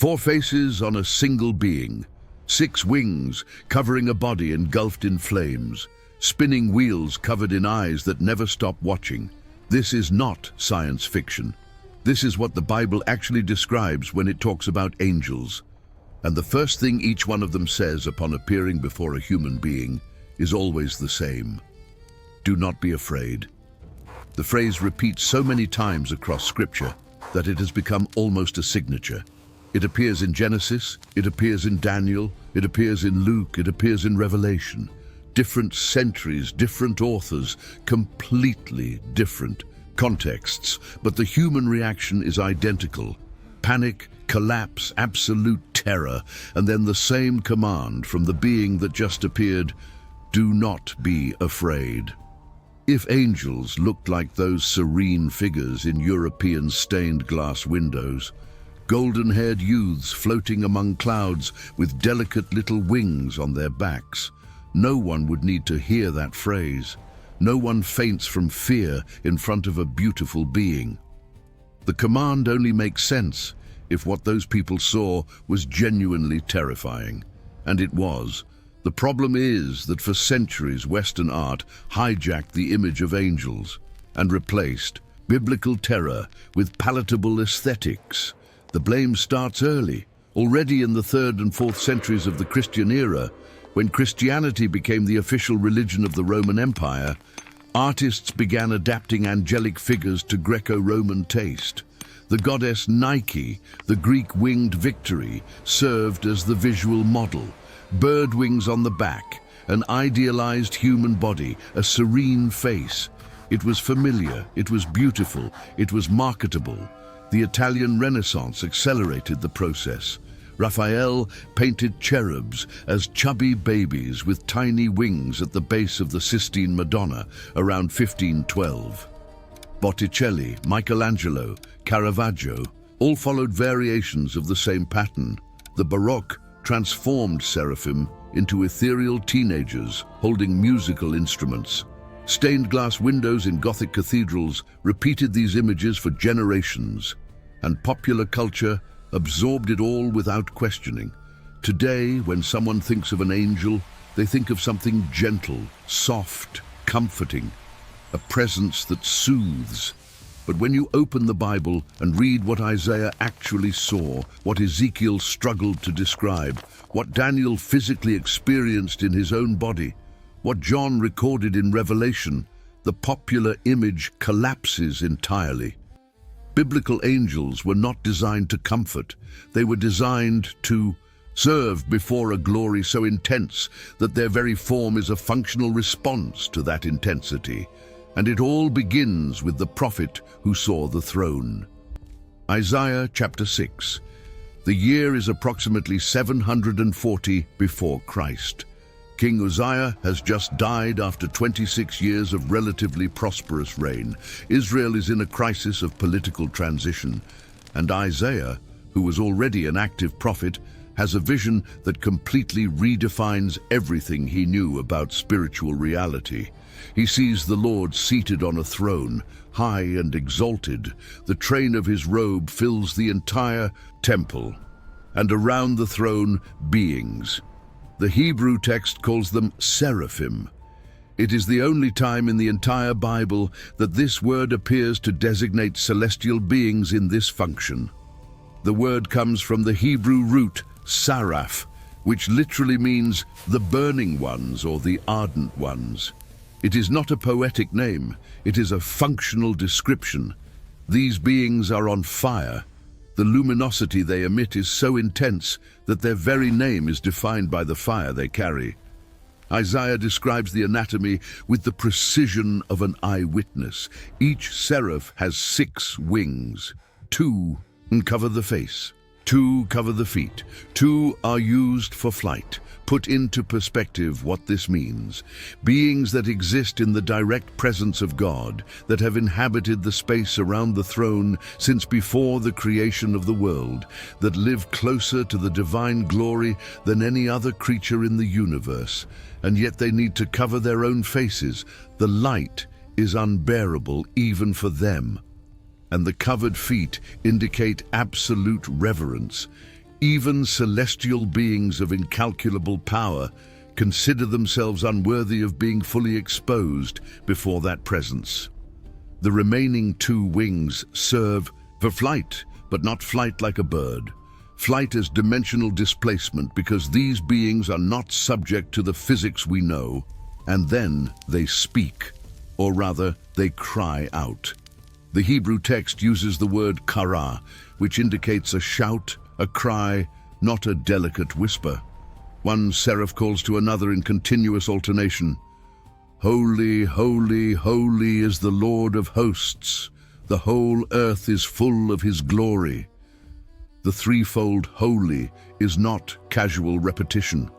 4 faces on a single being, 6 wings covering a body engulfed in flames, spinning wheels covered in eyes that never stop watching. This is not science fiction. This is what the Bible actually describes when it talks about angels. And the first thing each one of them says upon appearing before a human being is always the same. Do not be afraid. The phrase repeats so many times across Scripture that it has become almost a signature. It appears in Genesis, it appears in Daniel, it appears in Luke, it appears in Revelation. Different centuries, different authors, completely different contexts, but the human reaction is identical. Panic, collapse, absolute terror, and then the same command from the being that just appeared: do not be afraid. If angels looked like those serene figures in European stained glass windows, golden-haired youths floating among clouds with delicate little wings on their backs, no one would need to hear that phrase. No one faints from fear in front of a beautiful being. The command only makes sense if what those people saw was genuinely terrifying. And it was. The problem is that for centuries Western art hijacked the image of angels and replaced biblical terror with palatable aesthetics. The blame starts early, already in the 3rd and 4th centuries of the Christian era. When Christianity became the official religion of the Roman Empire, artists began adapting angelic figures to Greco-Roman taste. The goddess Nike, the Greek winged Victory, served as the visual model. Bird wings on the back, an idealized human body, a serene face. It was familiar, it was beautiful, it was marketable. The Italian Renaissance accelerated the process. Raphael painted cherubs as chubby babies with tiny wings at the base of the Sistine Madonna around 1512. Botticelli, Michelangelo, Caravaggio all followed variations of the same pattern. The Baroque transformed Seraphim into ethereal teenagers holding musical instruments. Stained glass windows in Gothic cathedrals repeated these images for generations, and popular culture absorbed it all without questioning. Today, when someone thinks of an angel, they think of something gentle, soft, comforting, a presence that soothes. But when you open the Bible and read what Isaiah actually saw, what Ezekiel struggled to describe, what Daniel physically experienced in his own body, what John recorded in Revelation, the popular image collapses entirely. Biblical angels were not designed to comfort. They were designed to serve before a glory so intense that their very form is a functional response to that intensity. And it all begins with the prophet who saw the throne. Isaiah chapter 6. The year is approximately 740 before Christ. King Uzziah has just died after 26 years of relatively prosperous reign. Israel is in a crisis of political transition, and Isaiah, who was already an active prophet, has a vision that completely redefines everything he knew about spiritual reality. He sees the Lord seated on a throne, high and exalted. The train of his robe fills the entire temple, and around the throne, beings. The Hebrew text calls them Seraphim. It is the only time in the entire Bible that this word appears to designate celestial beings in this function. The word comes from the Hebrew root saraph, which literally means the burning ones or the ardent ones. It is not a poetic name, it is a functional description. These beings are on fire. The luminosity they emit is so intense that their very name is defined by the fire they carry. Isaiah describes the anatomy with the precision of an eyewitness. Each seraph has 6 wings. 2 cover the face, 2 cover the feet, 2 are used for flight. Put into perspective what this means. Beings that exist in the direct presence of God, that have inhabited the space around the throne since before the creation of the world, that live closer to the divine glory than any other creature in the universe, and yet they need to cover their own faces. The light is unbearable even for them, and the covered feet indicate absolute reverence. Even celestial beings of incalculable power consider themselves unworthy of being fully exposed before that presence. The remaining 2 wings serve for flight, but not flight like a bird. Flight is dimensional displacement because these beings are not subject to the physics we know, and then they speak, or rather, they cry out. The Hebrew text uses the word kara, which indicates a shout, a cry, not a delicate whisper. One seraph calls to another in continuous alternation. Holy, holy, holy is the Lord of hosts. The whole earth is full of his glory. The threefold holy is not casual repetition.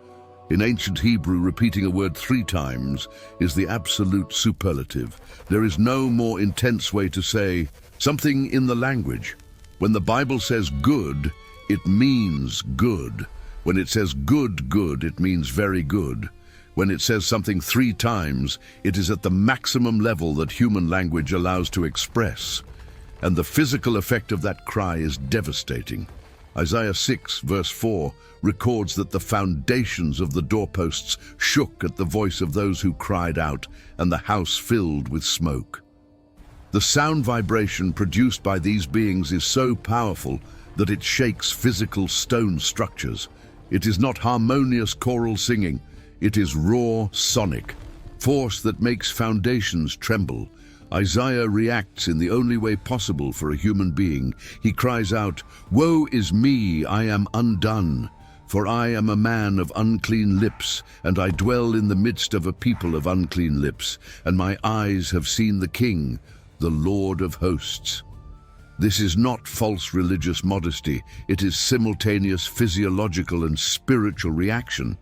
In ancient Hebrew, repeating a word 3 times is the absolute superlative. There is no more intense way to say something in the language. When the Bible says good, it means good. When it says good, good, it means very good. When it says something 3 times, it is at the maximum level that human language allows to express. And the physical effect of that cry is devastating. Isaiah 6, verse 4, records that the foundations of the doorposts shook at the voice of those who cried out, and the house filled with smoke. The sound vibration produced by these beings is so powerful that it shakes physical stone structures. It is not harmonious choral singing, it is raw sonic, force that makes foundations tremble. Isaiah reacts in the only way possible for a human being. He cries out, "Woe is me, I am undone, for I am a man of unclean lips, and I dwell in the midst of a people of unclean lips, and my eyes have seen the King, the Lord of hosts." This is not false religious modesty, it is simultaneous physiological and spiritual reaction.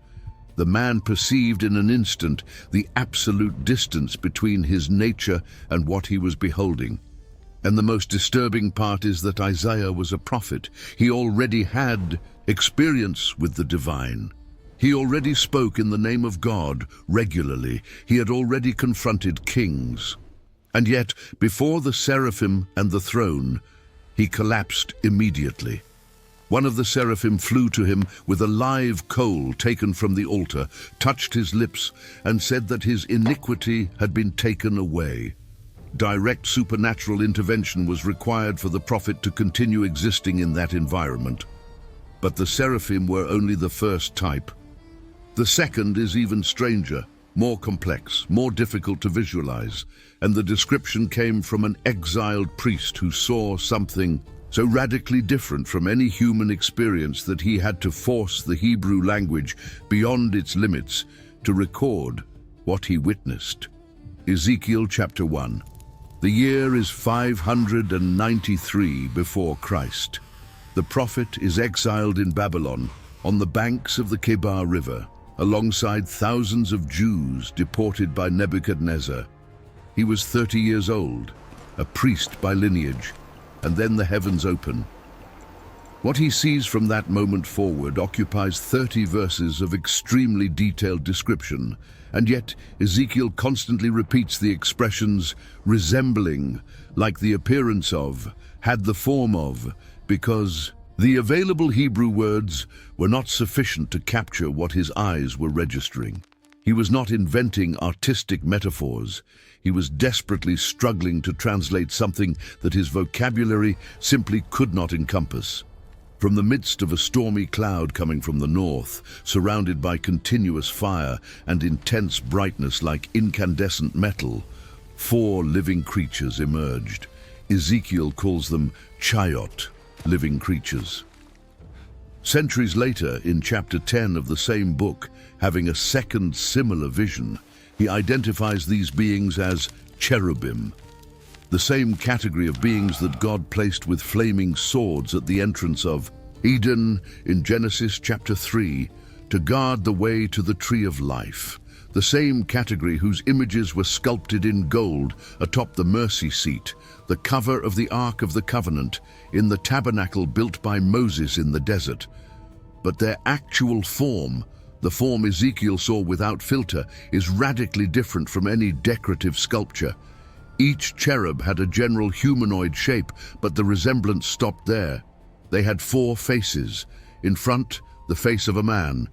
The man perceived in an instant the absolute distance between his nature and what he was beholding. And the most disturbing part is that Isaiah was a prophet. He already had experience with the divine. He already spoke in the name of God regularly. He had already confronted kings. And yet, before the seraphim and the throne, he collapsed immediately. One of the seraphim flew to him with a live coal taken from the altar, touched his lips, and said that his iniquity had been taken away. Direct supernatural intervention was required for the prophet to continue existing in that environment. But the seraphim were only the first type. The second is even stranger, more complex, more difficult to visualize, and the description came from an exiled priest who saw something so radically different from any human experience that he had to force the Hebrew language beyond its limits to record what he witnessed. Ezekiel chapter 1. The year is 593 before Christ. The prophet is exiled in Babylon on the banks of the Kebar River, alongside thousands of Jews deported by Nebuchadnezzar. He was 30 years old, a priest by lineage, and then the heavens open. What he sees from that moment forward occupies 30 verses of extremely detailed description, and yet Ezekiel constantly repeats the expressions resembling, like the appearance of, had the form of, because the available Hebrew words were not sufficient to capture what his eyes were registering. He was not inventing artistic metaphors. He was desperately struggling to translate something that his vocabulary simply could not encompass. From the midst of a stormy cloud coming from the north, surrounded by continuous fire and intense brightness like incandescent metal, 4 living creatures emerged. Ezekiel calls them chayot, living creatures. Centuries later, in chapter 10 of the same book, having a second similar vision, he identifies these beings as cherubim, the same category of beings that God placed with flaming swords at the entrance of Eden in Genesis chapter 3 to guard the way to the tree of life, the same category whose images were sculpted in gold atop the mercy seat, the cover of the Ark of the Covenant, in the tabernacle built by Moses in the desert. But their actual form, the form Ezekiel saw without filter, is radically different from any decorative sculpture. Each cherub had a general humanoid shape, but the resemblance stopped there. They had 4 faces, In front, the face of a man.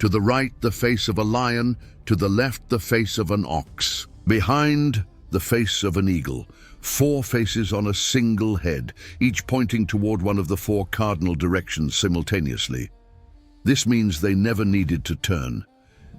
To the right, the face of a lion. To the left, the face of an ox. Behind, the face of an eagle. 4 faces on a single head, each pointing toward one of the 4 cardinal directions simultaneously. This means they never needed to turn.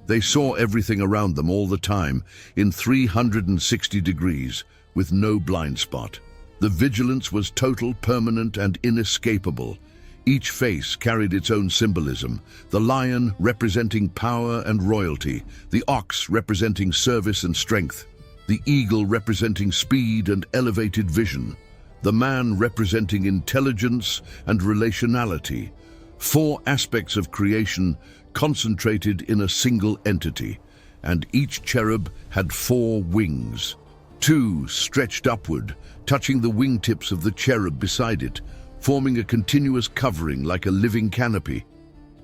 They saw everything around them all the time, in 360 degrees, with no blind spot. The vigilance was total, permanent, and inescapable. Each face carried its own symbolism, the lion representing power and royalty, the ox representing service and strength, the eagle representing speed and elevated vision, the man representing intelligence and relationality. 4 aspects of creation concentrated in a single entity, and each cherub had 4 wings. 2 stretched upward, touching the wingtips of the cherub beside it, forming a continuous covering like a living canopy.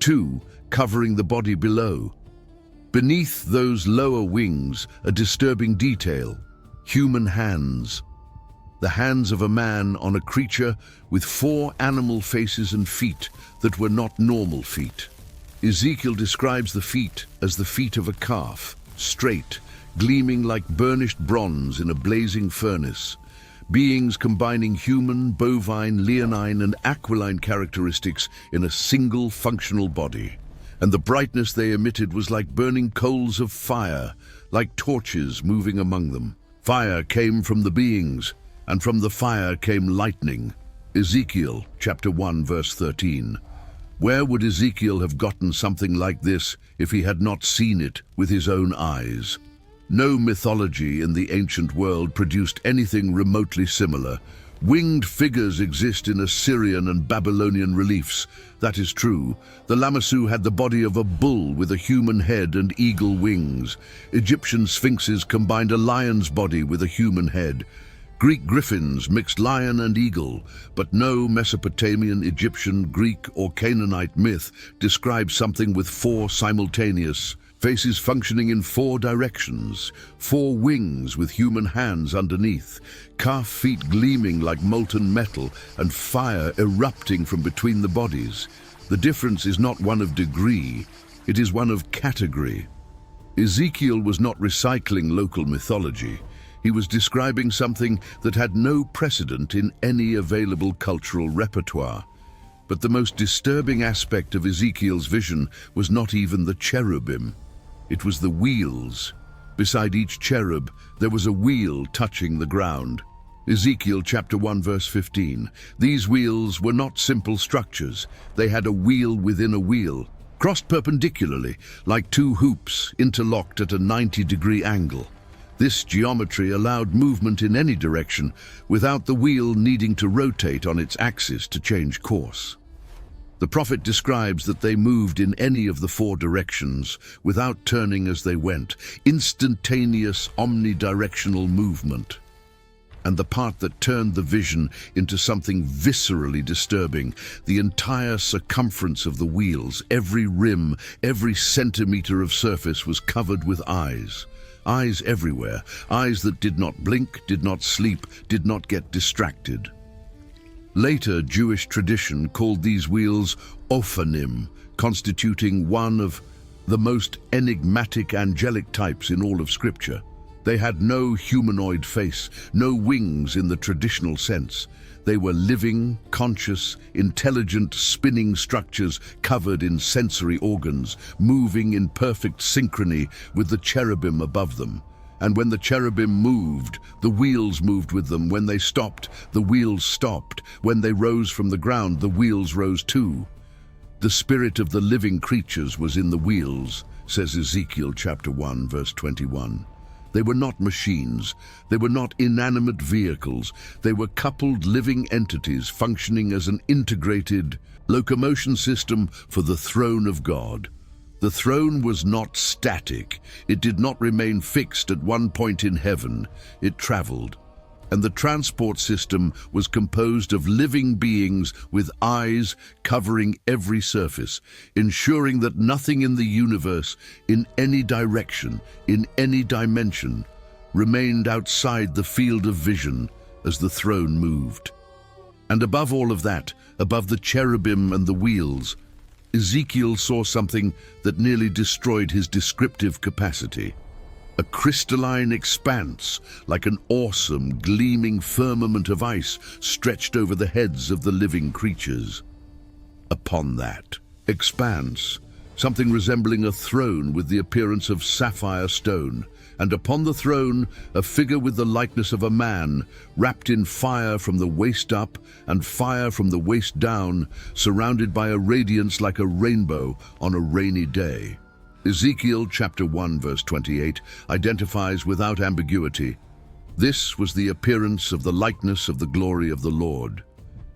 2 covering the body below. Beneath those lower wings, a disturbing detail: human hands. The hands of a man on a creature with 4 animal faces and feet that were not normal feet. Ezekiel describes the feet as the feet of a calf, straight, gleaming like burnished bronze in a blazing furnace. Beings combining human, bovine, leonine, and aquiline characteristics in a single functional body. And the brightness they emitted was like burning coals of fire, like torches moving among them. Fire came from the beings, and from the fire came lightning. Ezekiel chapter 1 verse 13. Where would Ezekiel have gotten something like this if he had not seen it with his own eyes? No mythology in the ancient world produced anything remotely similar. Winged figures exist in Assyrian and Babylonian reliefs. That is true. The Lamassu had the body of a bull with a human head and eagle wings. Egyptian sphinxes combined a lion's body with a human head. Greek griffins mixed lion and eagle, but no Mesopotamian, Egyptian, Greek, or Canaanite myth describes something with 4 simultaneous faces functioning in 4 directions, 4 wings with human hands underneath, calf feet gleaming like molten metal, and fire erupting from between the bodies. The difference is not one of degree, it is one of category. Ezekiel was not recycling local mythology. He was describing something that had no precedent in any available cultural repertoire. But the most disturbing aspect of Ezekiel's vision was not even the cherubim. It was the wheels. Beside each cherub, there was a wheel touching the ground. Ezekiel chapter 1 verse 15. These wheels were not simple structures. They had a wheel within a wheel, crossed perpendicularly, like 2 hoops interlocked at a 90-degree angle. This geometry allowed movement in any direction without the wheel needing to rotate on its axis to change course. The prophet describes that they moved in any of the 4 directions without turning as they went, instantaneous omnidirectional movement. And the part that turned the vision into something viscerally disturbing, the entire circumference of the wheels, every rim, every centimeter of surface was covered with eyes. Eyes everywhere, eyes that did not blink, did not sleep, did not get distracted. Later Jewish tradition called these wheels ophanim, constituting one of the most enigmatic angelic types in all of Scripture. They had no humanoid face, no wings in the traditional sense. They were living, conscious, intelligent, spinning structures covered in sensory organs, moving in perfect synchrony with the cherubim above them. And when the cherubim moved, the wheels moved with them. When they stopped, the wheels stopped. When they rose from the ground, the wheels rose too. The spirit of the living creatures was in the wheels, says Ezekiel chapter 1 verse 21. They were not machines. They were not inanimate vehicles. They were coupled living entities functioning as an integrated locomotion system for the throne of God. The throne was not static. It did not remain fixed at one point in heaven. It traveled. And the transport system was composed of living beings with eyes covering every surface, ensuring that nothing in the universe, in any direction, in any dimension, remained outside the field of vision as the throne moved. And above all of that, above the cherubim and the wheels, Ezekiel saw something that nearly destroyed his descriptive capacity. A crystalline expanse, like an awesome, gleaming firmament of ice, stretched over the heads of the living creatures. Upon that expanse, something resembling a throne with the appearance of sapphire stone, and upon the throne a figure with the likeness of a man, wrapped in fire from the waist up and fire from the waist down, surrounded by a radiance like a rainbow on a rainy day. Ezekiel chapter 1 verse 28 identifies without ambiguity, "This was the appearance of the likeness of the glory of the Lord."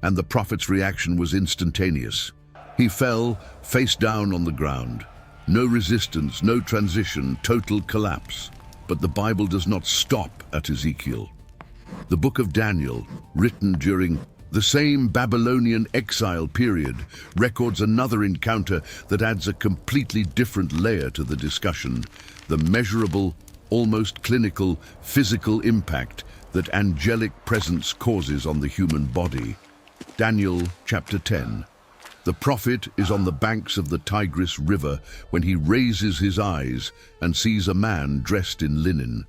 And the prophet's reaction was instantaneous. He fell face down on the ground. No resistance, no transition, total collapse. But the Bible does not stop at Ezekiel. The book of Daniel, written during the same Babylonian exile period, records another encounter that adds a completely different layer to the discussion: the measurable, almost clinical, physical impact that angelic presence causes on the human body. Daniel chapter 10. The prophet is on the banks of the Tigris River when he raises his eyes and sees a man dressed in linen.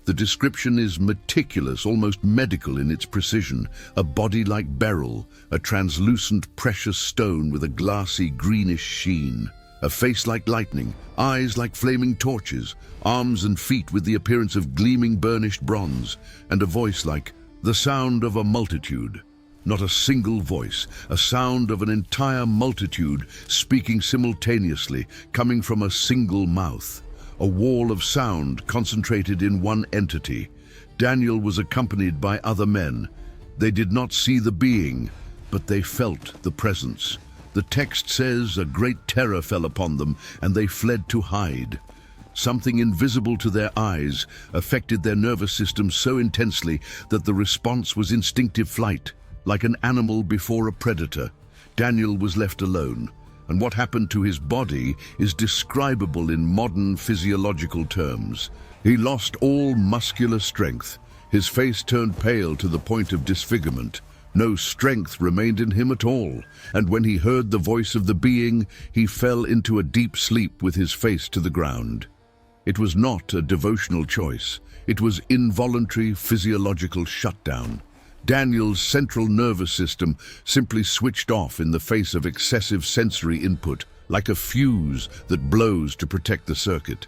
The description is meticulous, almost medical in its precision. A body like beryl, a translucent precious stone with a glassy greenish sheen. A face like lightning, eyes like flaming torches, arms and feet with the appearance of gleaming burnished bronze, and a voice like the sound of a multitude. Not a single voice, a sound of an entire multitude speaking simultaneously, coming from a single mouth. A wall of sound concentrated in one entity. Daniel was accompanied by other men. They did not see the being, but they felt the presence. The text says a great terror fell upon them, and they fled to hide. Something invisible to their eyes affected their nervous system so intensely that the response was instinctive flight. Like an animal before a predator, Daniel was left alone, and what happened to his body is describable in modern physiological terms. He lost all muscular strength. His face turned pale to the point of disfigurement. No strength remained in him at all, and when he heard the voice of the being, he fell into a deep sleep with his face to the ground. It was not a devotional choice. It was involuntary physiological shutdown. Daniel's central nervous system simply switched off in the face of excessive sensory input, like a fuse that blows to protect the circuit.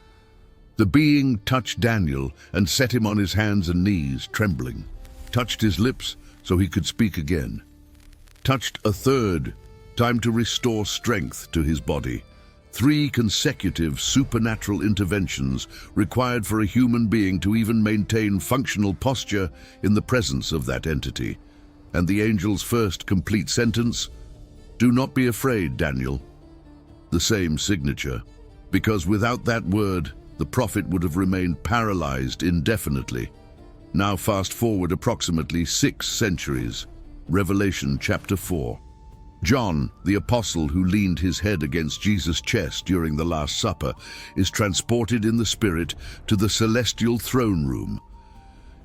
The being touched Daniel and set him on his hands and knees, trembling. Touched his lips so he could speak again. Touched a third, time to restore strength to his body. 3 consecutive supernatural interventions required for a human being to even maintain functional posture in the presence of that entity. And the angel's first complete sentence, "Do not be afraid, Daniel." The same signature, because without that word, the prophet would have remained paralyzed indefinitely. Now fast forward approximately 6 centuries. Revelation chapter 4. John, the apostle who leaned his head against Jesus' chest during the Last Supper, is transported in the Spirit to the celestial throne room.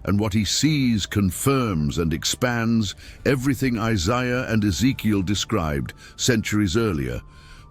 And what he sees confirms and expands everything Isaiah and Ezekiel described centuries earlier,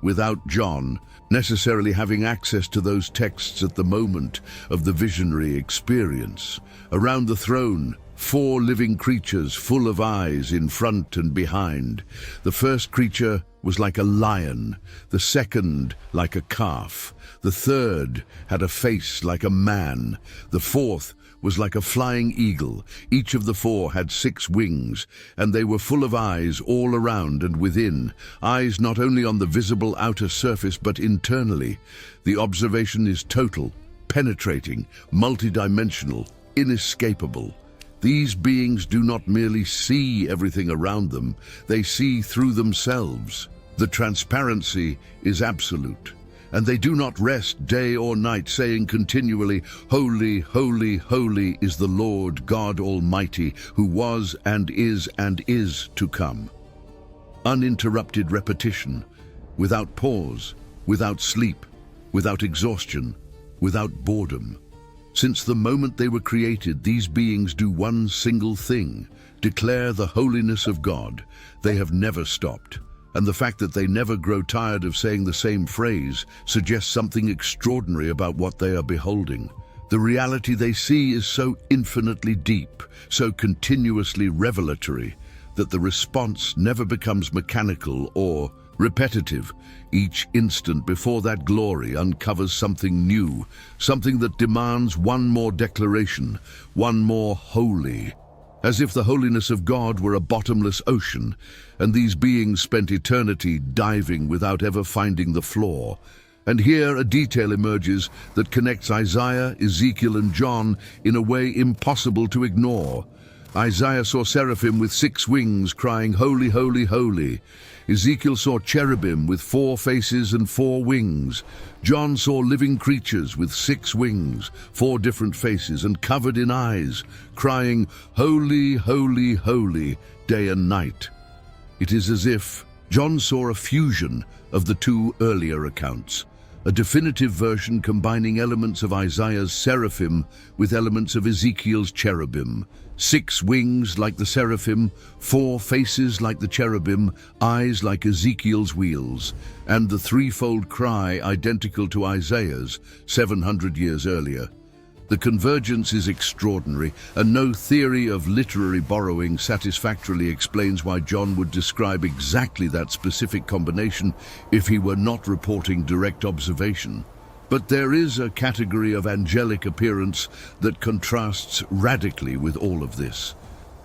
without John necessarily having access to those texts at the moment of the visionary experience. Around the throne, 4 living creatures full of eyes in front and behind. The first creature was like a lion, the second like a calf, the third had a face like a man, the fourth was like a flying eagle. Each of the 4 had 6 wings, and they were full of eyes all around and within, eyes not only on the visible outer surface but internally. The observation is total, penetrating, multidimensional, inescapable. These beings do not merely see everything around them, they see through themselves. The transparency is absolute, and they do not rest day or night, saying continually, "Holy, holy, holy is the Lord God Almighty, who was and is to come." Uninterrupted repetition, without pause, without sleep, without exhaustion, without boredom. Since the moment they were created, these beings do one single thing: declare the holiness of God. They have never stopped. And the fact that they never grow tired of saying the same phrase suggests something extraordinary about what they are beholding. The reality they see is so infinitely deep, so continuously revelatory, that the response never becomes mechanical or repetitive. Each instant before that glory uncovers something new, something that demands one more declaration, one more holy. As if the holiness of God were a bottomless ocean, and these beings spent eternity diving without ever finding the floor. And here a detail emerges that connects Isaiah, Ezekiel, and John in a way impossible to ignore. Isaiah saw seraphim with 6 wings crying, "Holy, holy, holy." Ezekiel saw cherubim with 4 faces and 4 wings. John saw living creatures with 6 wings, 4 different faces, and covered in eyes, crying, "Holy, holy, holy, day and night." It is as if John saw a fusion of the 2 earlier accounts, a definitive version combining elements of Isaiah's seraphim with elements of Ezekiel's cherubim. 6 wings like the seraphim, 4 faces like the cherubim, eyes like Ezekiel's wheels, and the threefold cry identical to Isaiah's 700 years earlier. The convergence is extraordinary, and no theory of literary borrowing satisfactorily explains why John would describe exactly that specific combination if he were not reporting direct observation. But there is a category of angelic appearance that contrasts radically with all of this,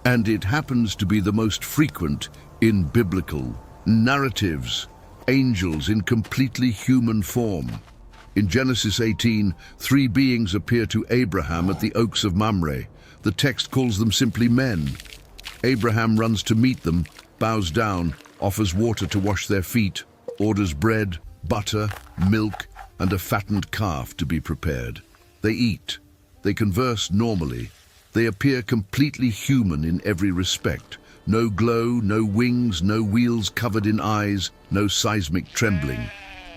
and it happens to be the most frequent in biblical narratives: angels in completely human form. In Genesis 18, 3 beings appear to Abraham at the oaks of Mamre. The text calls them simply men. Abraham runs to meet them, bows down, offers water to wash their feet, orders bread, butter, milk, and a fattened calf to be prepared. They eat. They converse normally. They appear completely human in every respect. No glow, no wings, no wheels covered in eyes, no seismic trembling.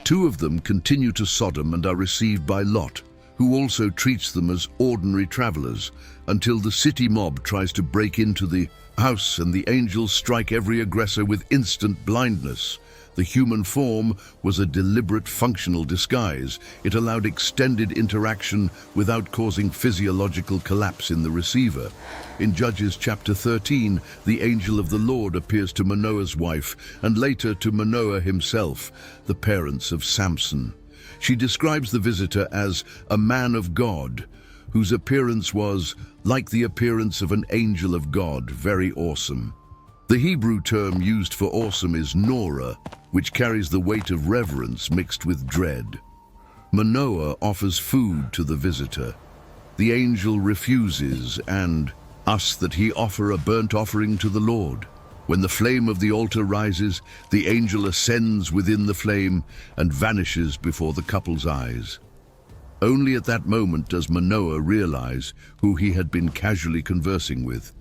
2 of them continue to Sodom and are received by Lot, who also treats them as ordinary travelers, until the city mob tries to break into the house and the angels strike every aggressor with instant blindness. The human form was a deliberate functional disguise. It allowed extended interaction without causing physiological collapse in the receiver. In Judges chapter 13, the angel of the Lord appears to Manoah's wife and later to Manoah himself, the parents of Samson. She describes the visitor as a man of God, whose appearance was like the appearance of an angel of God, very awesome. The Hebrew term used for awesome is Nora, which carries the weight of reverence mixed with dread. Manoah offers food to the visitor. The angel refuses and asks that he offer a burnt offering to the Lord. When the flame of the altar rises, the angel ascends within the flame and vanishes before the couple's eyes. Only at that moment does Manoah realize who he had been casually conversing with.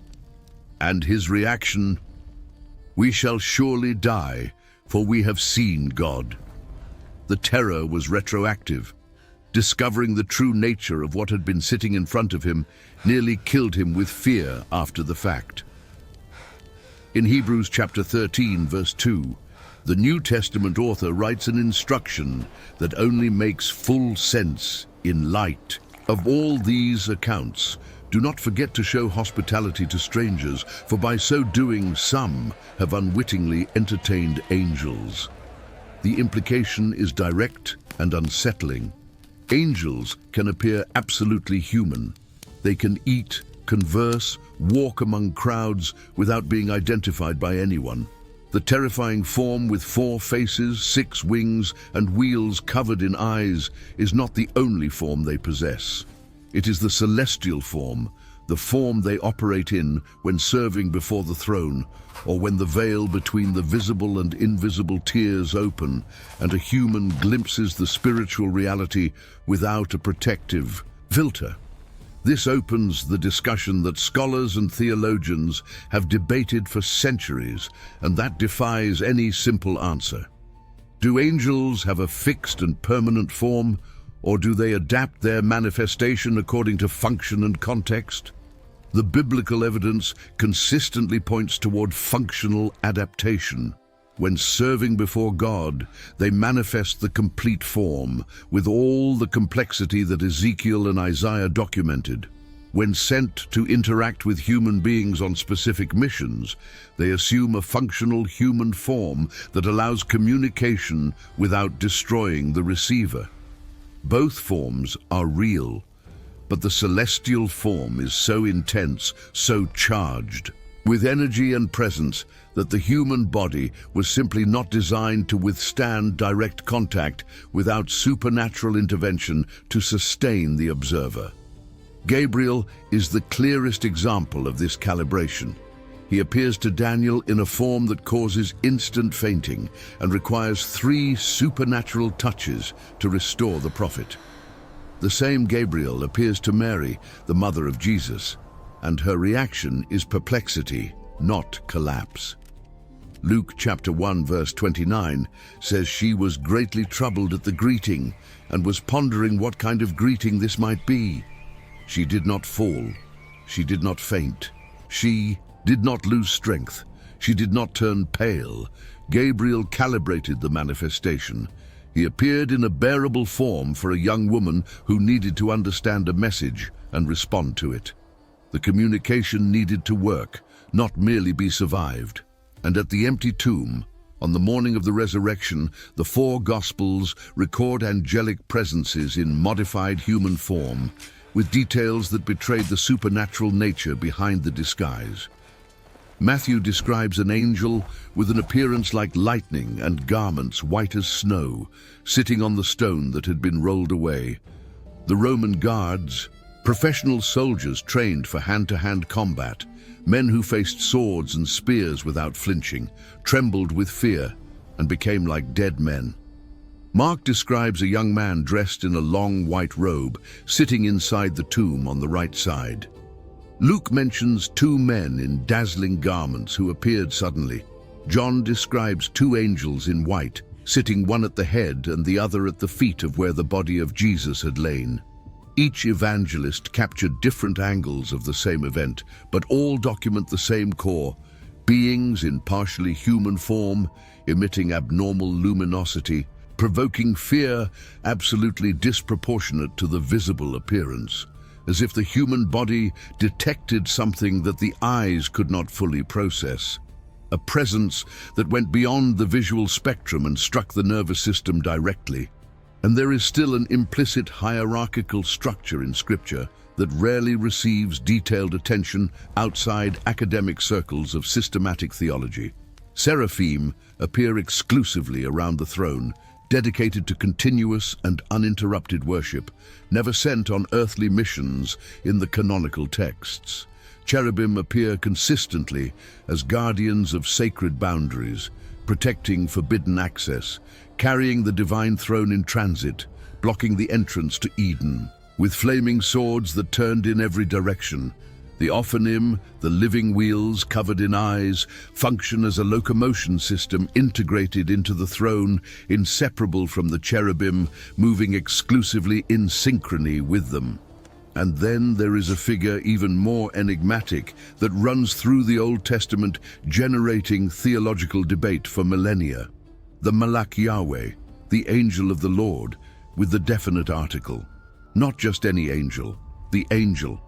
And his reaction: "We shall surely die, for we have seen God." The terror was retroactive. Discovering the true nature of what had been sitting in front of him nearly killed him with fear after the fact. In Hebrews chapter 13, verse 2, the New Testament author writes an instruction that only makes full sense in light of all these accounts. Do not forget to show hospitality to strangers, for by so doing some have unwittingly entertained angels. The implication is direct and unsettling. Angels can appear absolutely human. They can eat, converse, walk among crowds without being identified by anyone. The terrifying form with 4 faces, 6 wings, and wheels covered in eyes is not the only form they possess. It is the celestial form, the form they operate in when serving before the throne, or when the veil between the visible and invisible tears open and a human glimpses the spiritual reality without a protective filter. This opens the discussion that scholars and theologians have debated for centuries, and that defies any simple answer. Do angels have a fixed and permanent form, or do they adapt their manifestation according to function and context? The biblical evidence consistently points toward functional adaptation. When serving before God, they manifest the complete form, with all the complexity that Ezekiel and Isaiah documented. When sent to interact with human beings on specific missions, they assume a functional human form that allows communication without destroying the receiver. Both forms are real, but the celestial form is so intense, so charged, with energy and presence, that the human body was simply not designed to withstand direct contact without supernatural intervention to sustain the observer. Gabriel is the clearest example of this calibration. He appears to Daniel in a form that causes instant fainting and requires 3 supernatural touches to restore the prophet. The same Gabriel appears to Mary, the mother of Jesus, and her reaction is perplexity, not collapse. Luke chapter 1 verse 29 says she was greatly troubled at the greeting and was pondering what kind of greeting this might be. She did not fall. She did not faint. She did not lose strength. She did not turn pale. Gabriel calibrated the manifestation. He appeared in a bearable form for a young woman who needed to understand a message and respond to it. The communication needed to work, not merely be survived. And at the empty tomb, on the morning of the resurrection, the 4 Gospels record angelic presences in modified human form, with details that betrayed the supernatural nature behind the disguise. Matthew describes an angel with an appearance like lightning and garments white as snow, sitting on the stone that had been rolled away. The Roman guards, professional soldiers trained for hand-to-hand combat, men who faced swords and spears without flinching, trembled with fear and became like dead men. Mark describes a young man dressed in a long white robe, sitting inside the tomb on the right side. Luke mentions 2 men in dazzling garments who appeared suddenly. John describes 2 angels in white, sitting one at the head and the other at the feet of where the body of Jesus had lain. Each evangelist captured different angles of the same event, but all document the same core: beings in partially human form, emitting abnormal luminosity, provoking fear absolutely disproportionate to the visible appearance, as if the human body detected something that the eyes could not fully process. A presence that went beyond the visual spectrum and struck the nervous system directly. And there is still an implicit hierarchical structure in Scripture that rarely receives detailed attention outside academic circles of systematic theology. Seraphim appear exclusively around the throne, dedicated to continuous and uninterrupted worship, never sent on earthly missions in the canonical texts. Cherubim appear consistently as guardians of sacred boundaries, protecting forbidden access, carrying the divine throne in transit, blocking the entrance to Eden. With flaming swords that turned in every direction, the Ophanim, the living wheels covered in eyes, function as a locomotion system integrated into the throne, inseparable from the cherubim, moving exclusively in synchrony with them. And then there is a figure even more enigmatic that runs through the Old Testament, generating theological debate for millennia. The Malach Yahweh, the angel of the Lord, with the definite article. Not just any angel, the angel.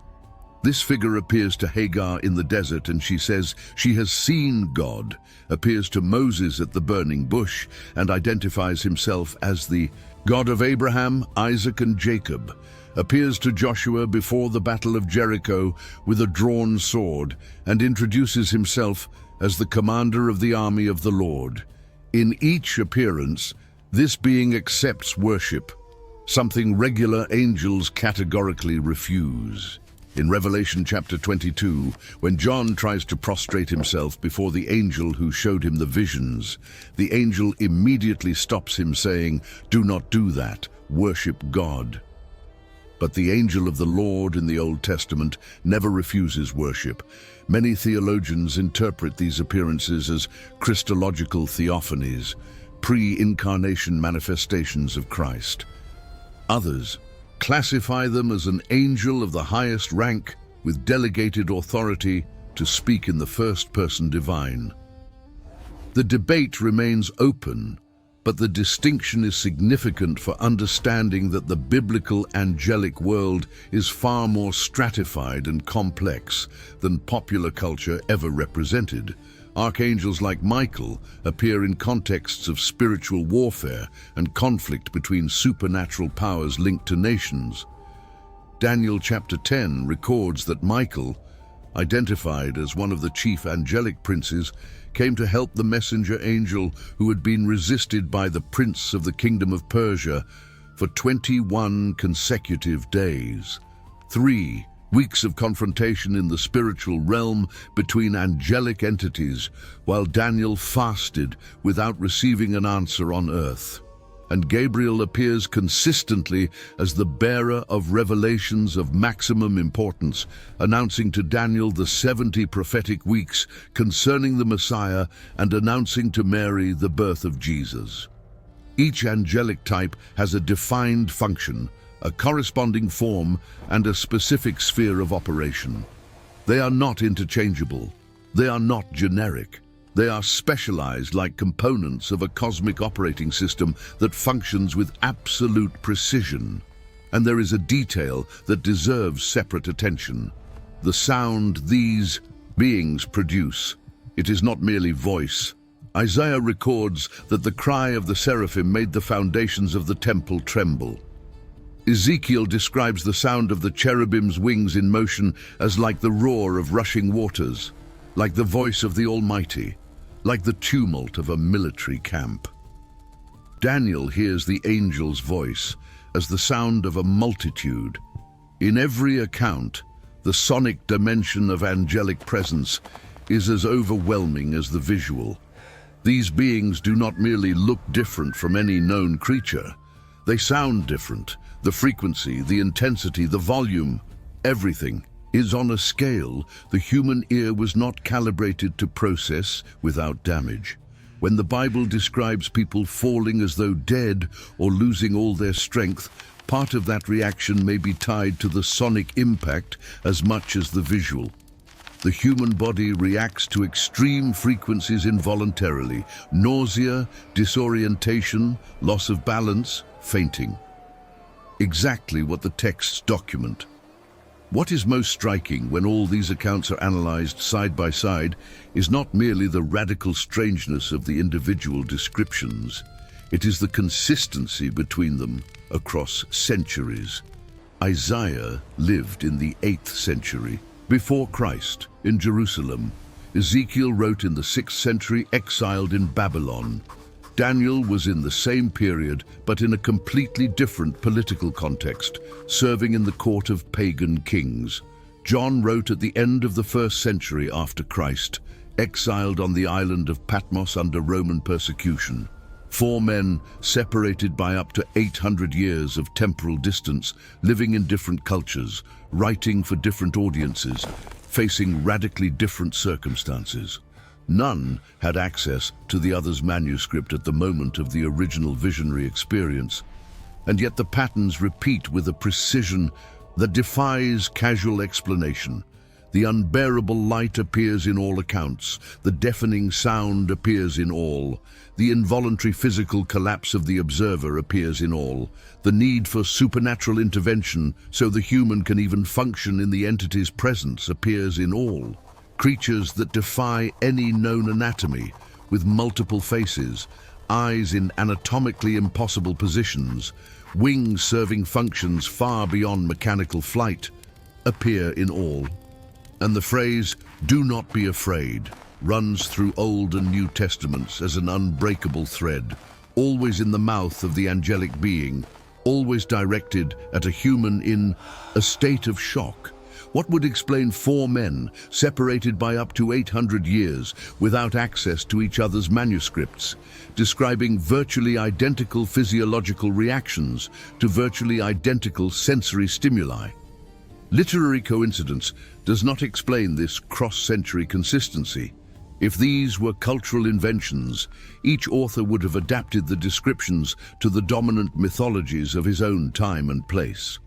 This figure appears to Hagar in the desert and she says she has seen God, appears to Moses at the burning bush and identifies himself as the God of Abraham, Isaac and Jacob, appears to Joshua before the Battle of Jericho with a drawn sword and introduces himself as the commander of the army of the Lord. In each appearance, this being accepts worship, something regular angels categorically refuse. In Revelation chapter 22, when John tries to prostrate himself before the angel who showed him the visions, the angel immediately stops him saying, "Do not do that, worship God." But the angel of the Lord in the Old Testament never refuses worship. Many theologians interpret these appearances as Christological theophanies, pre-incarnation manifestations of Christ. Others classify them as an angel of the highest rank with delegated authority to speak in the first person divine. The debate remains open, but the distinction is significant for understanding that the biblical angelic world is far more stratified and complex than popular culture ever represented. Archangels like Michael appear in contexts of spiritual warfare and conflict between supernatural powers linked to nations. Daniel chapter 10 records that Michael, identified as one of the chief angelic princes, came to help the messenger angel who had been resisted by the prince of the kingdom of Persia for 21 consecutive days. 3 weeks of confrontation in the spiritual realm between angelic entities, while Daniel fasted without receiving an answer on earth. And Gabriel appears consistently as the bearer of revelations of maximum importance, announcing to Daniel the 70 prophetic weeks concerning the Messiah and announcing to Mary the birth of Jesus. Each angelic type has a defined function, a corresponding form, and a specific sphere of operation. They are not interchangeable. They are not generic. They are specialized like components of a cosmic operating system that functions with absolute precision. And there is a detail that deserves separate attention: the sound these beings produce. It is not merely voice. Isaiah records that the cry of the seraphim made the foundations of the temple tremble. Ezekiel describes the sound of the cherubim's wings in motion as like the roar of rushing waters, like the voice of the Almighty, like the tumult of a military camp. Daniel hears the angel's voice as the sound of a multitude. In every account, the sonic dimension of angelic presence is as overwhelming as the visual. These beings do not merely look different from any known creature. They sound different. The frequency, the intensity, the volume, everything is on a scale the human ear was not calibrated to process without damage. When the Bible describes people falling as though dead or losing all their strength, part of that reaction may be tied to the sonic impact as much as the visual. The human body reacts to extreme frequencies involuntarily: nausea, disorientation, loss of balance, fainting. Exactly what the texts document. What is most striking when all these accounts are analyzed side by side is not merely the radical strangeness of the individual descriptions. It is the consistency between them across centuries. Isaiah lived in the 8th century, before Christ, in Jerusalem. Ezekiel wrote in the 6th century, exiled in Babylon. Daniel was in the same period, but in a completely different political context, serving in the court of pagan kings. John wrote at the end of the 1st century after Christ, exiled on the island of Patmos under Roman persecution. 4 men separated by up to 800 years of temporal distance, living in different cultures, writing for different audiences, facing radically different circumstances. None had access to the other's manuscript at the moment of the original visionary experience, and yet the patterns repeat with a precision that defies casual explanation. The unbearable light appears in all accounts. The deafening sound appears in all. The involuntary physical collapse of the observer appears in all. The need for supernatural intervention so the human can even function in the entity's presence appears in all. Creatures that defy any known anatomy, with multiple faces, eyes in anatomically impossible positions, wings serving functions far beyond mechanical flight, appear in all. And the phrase, "do not be afraid," runs through Old and New Testaments as an unbreakable thread, always in the mouth of the angelic being, always directed at a human in a state of shock. What would explain 4 men separated by up to 800 years without access to each other's manuscripts, describing virtually identical physiological reactions to virtually identical sensory stimuli? Literary coincidence does not explain this cross-century consistency. If these were cultural inventions, each author would have adapted the descriptions to the dominant mythologies of his own time and place.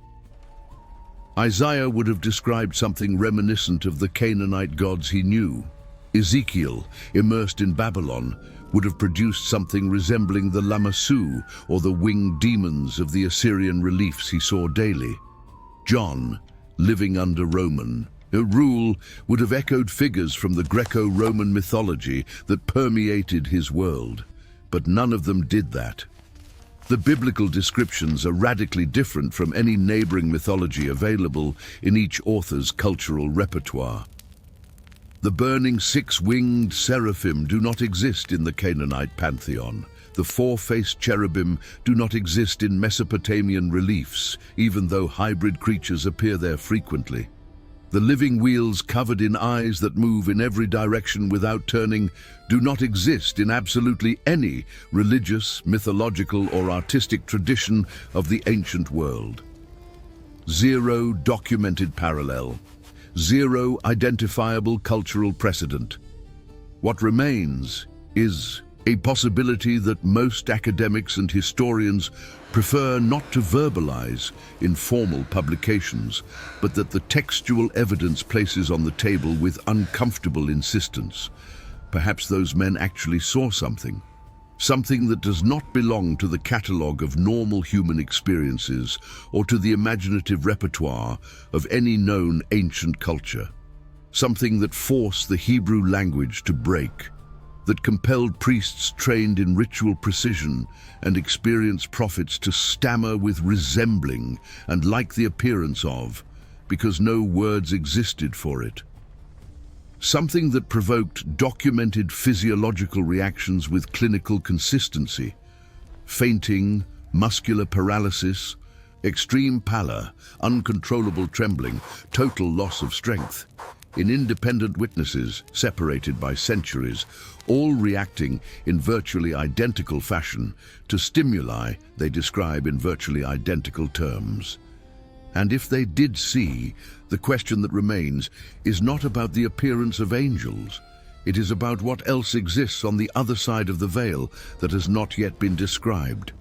Isaiah would have described something reminiscent of the Canaanite gods he knew. Ezekiel, immersed in Babylon, would have produced something resembling the lamassu or the winged demons of the Assyrian reliefs he saw daily. John, living under Roman rule, would have echoed figures from the Greco-Roman mythology that permeated his world, but none of them did that. The biblical descriptions are radically different from any neighboring mythology available in each author's cultural repertoire. The burning six-winged seraphim do not exist in the Canaanite pantheon. The four-faced cherubim do not exist in Mesopotamian reliefs, even though hybrid creatures appear there frequently. The living wheels covered in eyes that move in every direction without turning do not exist in absolutely any religious, mythological, or artistic tradition of the ancient world. Zero documented parallel. Zero identifiable cultural precedent. What remains is a possibility that most academics and historians prefer not to verbalize in formal publications, but that the textual evidence places on the table with uncomfortable insistence. Perhaps those men actually saw something. Something that does not belong to the catalogue of normal human experiences or to the imaginative repertoire of any known ancient culture. Something that forced the Hebrew language to break, that compelled priests trained in ritual precision and experienced prophets to stammer with resembling and like the appearance of, because no words existed for it. Something that provoked documented physiological reactions with clinical consistency: fainting, muscular paralysis, extreme pallor, uncontrollable trembling, total loss of strength. In independent witnesses, separated by centuries, all reacting in virtually identical fashion to stimuli they describe in virtually identical terms. And if they did see, the question that remains is not about the appearance of angels. It is about what else exists on the other side of the veil that has not yet been described.